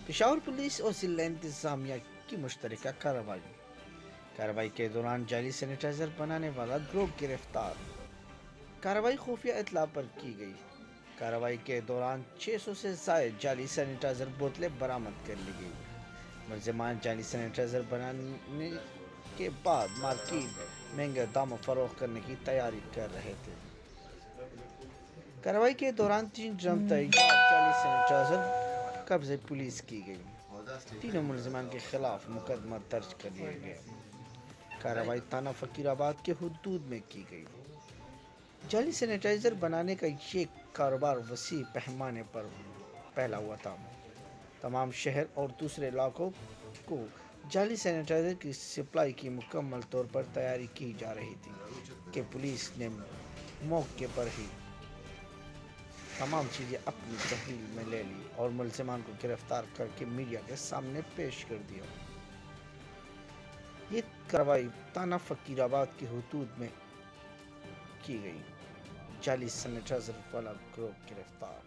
Peshawar police اور ضلع انتظامیہ کی مشترکہ کارروائی کے دوران جعلی سینیٹائزر بنانے والا گروہ گرفتار۔ کارروائی خفیہ اطلاع پر کی گئی۔ کارروائی کے دوران 600 سے زائد جعلی سینیٹائزر بوتلیں برآمد کر لی گئی۔ ملزمان جعلی سینیٹائزر بنانے کے بعد مارکیٹ مہنگے داموں فروخت کرنے کی تیاری کر رہے تھے۔ کارروائی کے دوران 3 ڈرم تیار جعلی سینیٹائزر قبضے پولیس کی گئی۔ تینوں ملزمان کے خلاف مقدمہ درج کر لیا گیا۔ کارروائی تھانہ فقیر آباد کے حدود میں کی گئی۔ جعلی سینیٹائزر بنانے کا یہ کاروبار وسیع پیمانے پر پھیلا ہوا تھا۔ تمام شہر اور دوسرے علاقوں کو جعلی سینیٹائزر کی سپلائی کی مکمل طور پر تیاری کی جا رہی تھی کہ پولیس نے موقع پر ہی تمام چیزیں اپنی تحویل میں لے لی اور ملزمان کو گرفتار کر کے میڈیا کے سامنے پیش کر دیا۔ یہ کارروائی تھانہ فقیر آباد کے حدود میں کی گئی۔ جعلی سینیٹائزر والا گروہ گرفتار۔